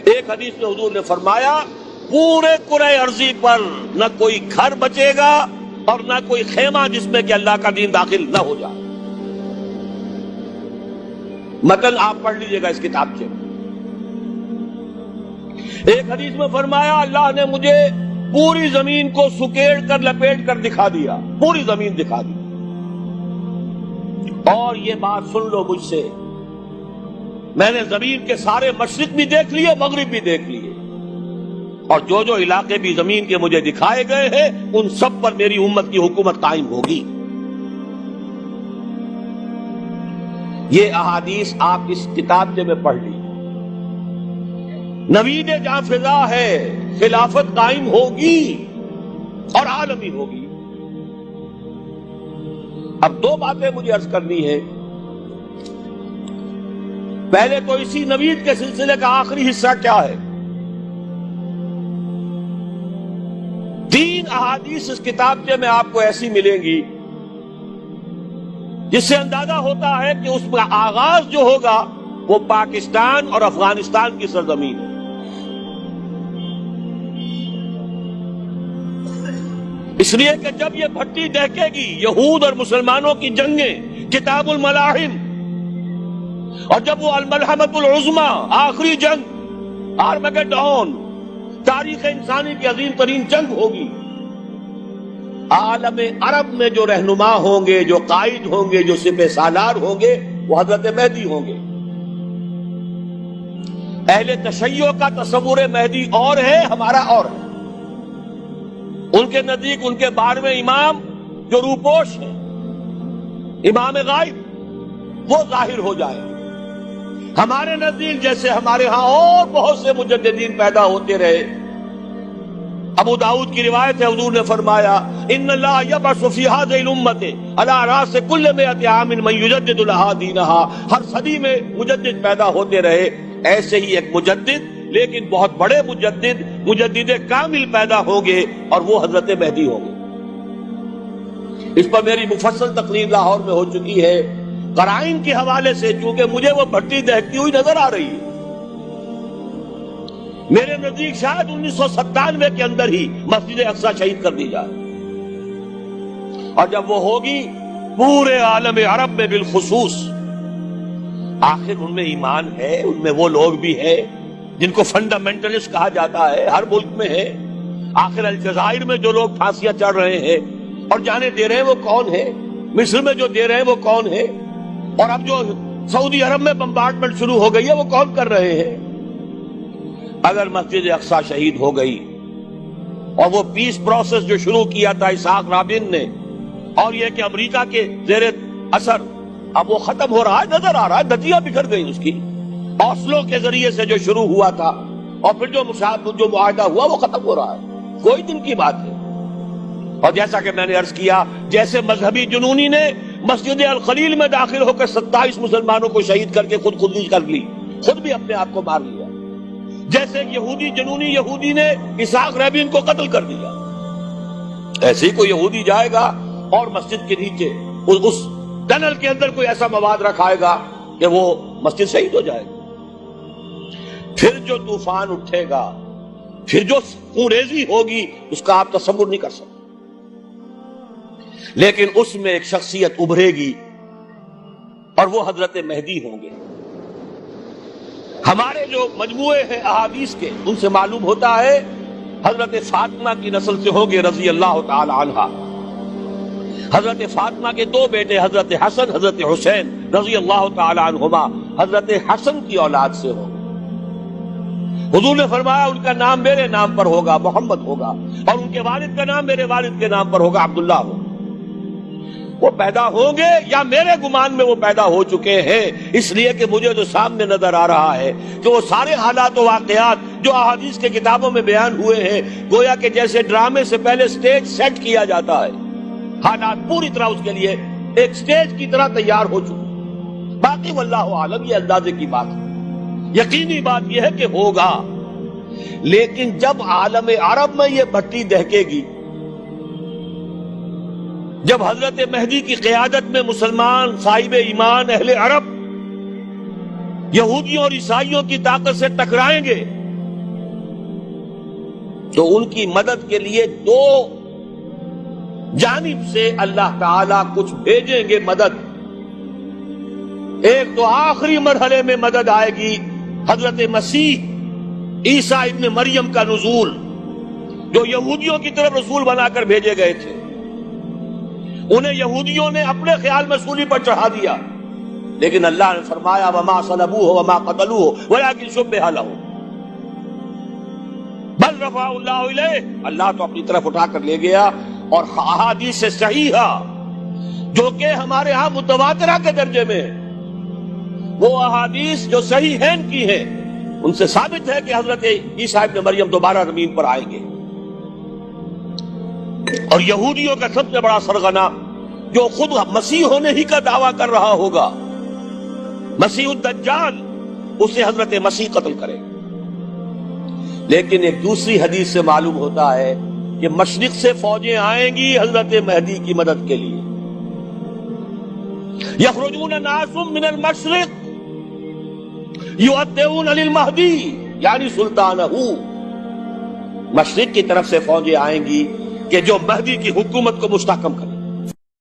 ایک حدیث میں حضور نے فرمایا پورے کرۂ ارضی پر نہ کوئی گھر بچے گا اور نہ کوئی خیمہ جس میں کہ اللہ کا دین داخل نہ ہو جائے. متن آپ پڑھ لیجئے گا اس کتاب سے. ایک حدیث میں فرمایا اللہ نے مجھے پوری زمین کو سکیڑ کر لپیٹ کر دکھا دیا، پوری زمین دکھا دی. اور یہ بات سن لو مجھ سے، میں نے زمین کے سارے مشرق بھی دیکھ لیے، مغرب بھی دیکھ لیے، اور جو جو علاقے بھی زمین کے مجھے دکھائے گئے ہیں ان سب پر میری امت کی حکومت قائم ہوگی. یہ احادیث آپ اس کتاب میں پڑھ لی. نوید جاں فضا ہے، خلافت قائم ہوگی اور عالمی ہوگی. اب دو باتیں مجھے عرض کرنی ہے. پہلے تو اسی نوید کے سلسلے کا آخری حصہ کیا ہے؟ 3 احادیث اس کتابچے میں آپ کو ایسی ملیں گی جس سے اندازہ ہوتا ہے کہ اس کا آغاز جو ہوگا وہ پاکستان اور افغانستان کی سرزمین ہے. اس لیے کہ جب یہ بھٹی دہکے گی، یہود اور مسلمانوں کی جنگیں، کتاب الملاحم، اور جب وہ الملحمۃ العظمی، آخری جنگ، آرمگڈون، تاریخ انسانی کی عظیم ترین جنگ ہوگی، عالم عرب میں جو رہنما ہوں گے، جو قائد ہوں گے، جو سپہ سالار ہوں گے، وہ حضرت مہدی ہوں گے. اہل تشیع کا تصور مہدی اور ہے، ہمارا اور ہے. ان کے نزدیک ان کے 12ویں امام جو روپوش ہے، امام غائب، وہ ظاہر ہو جائے. ہمارے نزدیک جیسے ہمارے ہاں اور بہت سے مجددین پیدا ہوتے رہے. ابو داؤد کی روایت ہے، حضور نے فرمایا ان اللہ یبعث فی هذه الامه علی راس کل 100 عام من یجدد لها دینها. ہر صدی میں مجدد پیدا ہوتے رہے. ایسے ہی ایک مجدد، لیکن بہت بڑے مجدد، مجدد کامل پیدا ہوں گے، اور وہ حضرت مہدی ہوں گے. اس پر میری مفصل تقریر لاہور میں ہو چکی ہے. قرائن کے حوالے سے چونکہ مجھے وہ بھٹی دہکتی ہوئی نظر آ رہی ہے، میرے نزدیک شاید 1997 کے اندر ہی مسجد اقصی شہید کر دی جائے. اور جب وہ ہوگی پورے عالم عرب میں بالخصوص، آخر ان میں ایمان ہے، ان میں وہ لوگ بھی ہیں جن کو فنڈامنٹلسٹ کہا جاتا ہے، ہر ملک میں ہے. آخر الجزائر میں جو لوگ پھانسیاں چڑھ رہے ہیں اور جانے دے رہے ہیں وہ کون ہے؟ مصر میں جو دے رہے ہیں وہ کون ہے؟ اور اب جو سعودی عرب میں بمبارڈمنٹ شروع ہو گئی ہے وہ کون کر رہے ہیں؟ اگر مسجد اقصی شہید ہو گئی اور وہ پیس پروسیس جو شروع کیا تھا اسحاق رابین نے، اور یہ کہ امریکہ کے زیر اثر اب وہ ختم ہو رہا ہے، نظر آ رہا ہے، دھجیاں بکھر گئی اس کی. اوسلو کے ذریعے سے جو شروع ہوا تھا اور پھر جو معاہدہ ہوا وہ ختم ہو رہا ہے، کوئی دن کی بات ہے. اور جیسا کہ میں نے عرض کیا، جیسے مذہبی جنونی نے مسجد الخلیل میں داخل ہو کر 27 مسلمانوں کو شہید کر کے خودکشی کر لی، خود بھی اپنے آپ کو مار لیا، جیسے یہودی جنونی یہودی نے اسحاق رابین کو قتل کر دیا، ایسے ہی کوئی یہودی جائے گا اور مسجد کے نیچے اس ٹنل کے اندر کوئی ایسا مواد رکھائے گا کہ وہ مسجد شہید ہو جائے گا. پھر جو طوفان اٹھے گا، پھر جو خونریزی ہوگی، اس کا آپ تصور نہیں کر سکتے. لیکن اس میں ایک شخصیت ابھرے گی اور وہ حضرت مہدی ہوں گے. ہمارے جو مجموعے ہیں احادیث کے، ان سے معلوم ہوتا ہے حضرت فاطمہ کی نسل سے ہوں گے رضی اللہ تعالی عنہا. حضرت فاطمہ کے 2 بیٹے حضرت حسن، حضرت حسین رضی اللہ تعالی عنہما حضرت حسن کی اولاد سے ہوں. حضور نے فرمایا ان کا نام میرے نام پر ہوگا، محمد ہوگا، اور ان کے والد کا نام میرے والد کے نام پر ہوگا، عبداللہ ہوگا. وہ پیدا ہوں گے یا میرے گمان میں وہ پیدا ہو چکے ہیں، اس لیے کہ مجھے جو سامنے نظر آ رہا ہے کہ وہ سارے حالات و واقعات جو احادیث کے کتابوں میں بیان ہوئے ہیں، گویا کہ جیسے ڈرامے سے پہلے سٹیج سیٹ کیا جاتا ہے، حالات پوری طرح اس کے لیے ایک سٹیج کی طرح تیار ہو چکے. باقی واللہ عالم، یہ اندازے کی بات ہے. یقینی بات یہ ہے کہ ہوگا. لیکن جب عالم عرب میں یہ بھٹی دہکے گی، جب حضرت مہدی کی قیادت میں مسلمان صاحب ایمان اہل عرب یہودیوں اور عیسائیوں کی طاقت سے ٹکرائیں گے، تو ان کی مدد کے لیے دو جانب سے اللہ تعالیٰ کچھ بھیجیں گے مدد. ایک تو آخری مرحلے میں مدد آئے گی حضرت مسیح عیسیٰ ابن مریم کا نزول، جو یہودیوں کی طرف رسول بنا کر بھیجے گئے تھے. انہیں یہودیوں نے اپنے خیال میں سولی پر چڑھا دیا، لیکن اللہ نے فرمایا وما صلبوہ وما قتلوہ ولکن شبہ لہم بل رفعہ اللہ الیہ. اللہ تو اپنی طرف اٹھا کر لے گیا. اور احادیث صحیحہ جو کہ ہمارے ہاں متواترہ کے درجے میں، وہ احادیث جو صحیحین کی ہیں، ان سے ثابت ہے کہ حضرت عیسیٰ ابن مریم دوبارہ زمین پر آئیں گے. اور یہودیوں کا سب سے بڑا سرغنہ جو خود مسیح ہونے ہی کا دعویٰ کر رہا ہوگا، مسیح الدجال، اسے حضرت مسیح قتل کرے. لیکن ایک دوسری حدیث سے معلوم ہوتا ہے کہ مشرق سے فوجیں آئیں گی حضرت مہدی کی مدد کے لیے. یخرجون ناس من المشرق یؤدون للمہدی یعنی سلطانہ. مشرق کی طرف سے فوجیں آئیں گی کہ جو مہدی کی حکومت کو مستحکم کریں.